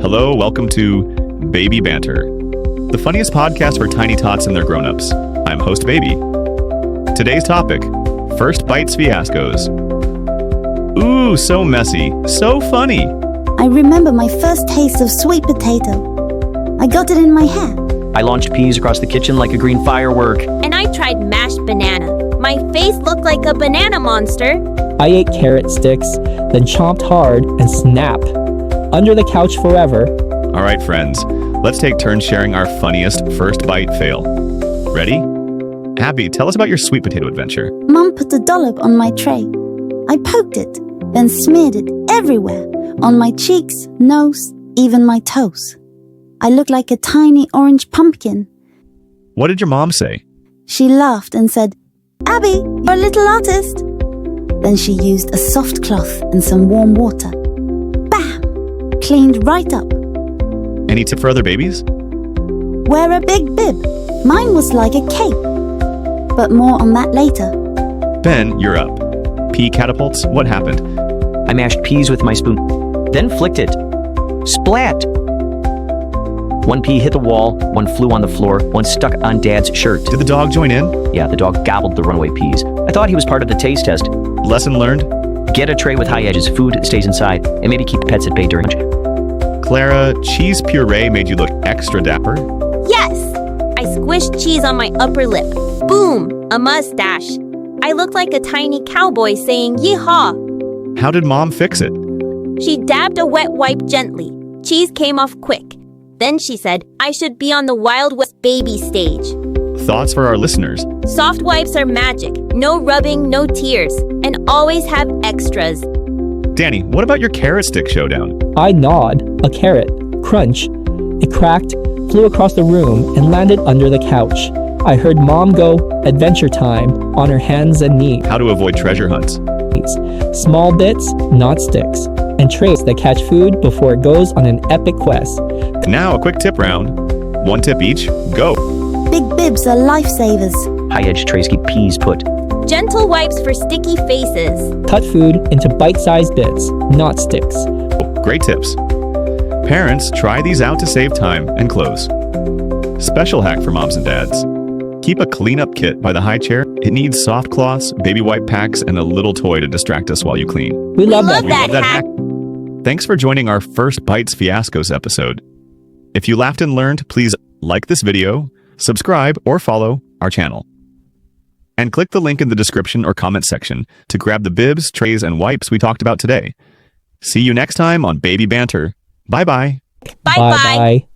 Hello, welcome to Baby Banter, the funniest podcast for tiny tots and their grown-ups. I'm host Baby. Today's topic, first Bites Fiascos. Ooh, so messy, so funny. I remember my first taste of sweet potato. I got it in my hair. I launched peas across the kitchen like a green firework. And I tried mashed banana. My face looked like a banana monster. I ate carrot sticks, then chomped hard and snap. Under the couch forever. All right, friends, let's take turns sharing our funniest first bite fail. Ready? Abby, tell us about your sweet potato adventure. Mum put a dollop on my tray. I poked it, then smeared it everywhere, on my cheeks, nose, even my toes. I looked like a tiny orange pumpkin. What did your mom say? She laughed and said, "Abby, you're a little artist." Then she used a soft cloth and some warm water. Bam! Cleaned right up. Any tip for other babies? Wear a big bib. Mine was like a cape. But more on that later. Ben, you're up. Pea catapults, what happened? I mashed peas with my spoon, then flicked it. Splat! One pea hit the wall, one flew on the floor, one stuck on Dad's shirt. Did the dog join in? Yeah, the dog gobbled the runaway peas. I thought he was part of the taste test. Lesson learned? Get a tray with high edges, food stays inside, and maybe keep pets at bay during lunch. Clara, cheese puree made you look extra dapper? Yes! I squished cheese on my upper lip. Boom! A mustache. I looked like a tiny cowboy saying yeehaw. How did Mom fix it? She dabbed a wet wipe gently. Cheese came off quick. Then she said, I should be on the Wild West baby stage. Thoughts for our listeners? Soft wipes are magic. No rubbing, no tears. And always have extras. Danny, what about your carrot stick showdown? I gnawed a carrot. Crunch. It cracked, flew across the room, and landed under the couch. I heard Mom go, adventure time, on her hands and knees. How to avoid treasure hunts? Small bits, not sticks. And trays that catch food before it goes on an epic quest. Now a quick tip round. One tip each, go. Big bibs are lifesavers. High-edge trays keep peas put. Gentle wipes for sticky faces. Cut food into bite-sized bits, not sticks. Great tips. Parents, try these out to save time and clothes. Special hack for moms and dads. Keep a cleanup kit by the high chair. It needs soft cloths, baby wipe packs, and a little toy to distract us while you clean. We love love that. that hack. Thanks for joining our first Bites Fiascos episode. If you laughed and learned, please like this video, subscribe or follow our channel. And click the link in the description or comment section to grab the bibs, trays, and wipes we talked about today. See you next time on Baby Banter. Bye-bye. Bye-bye.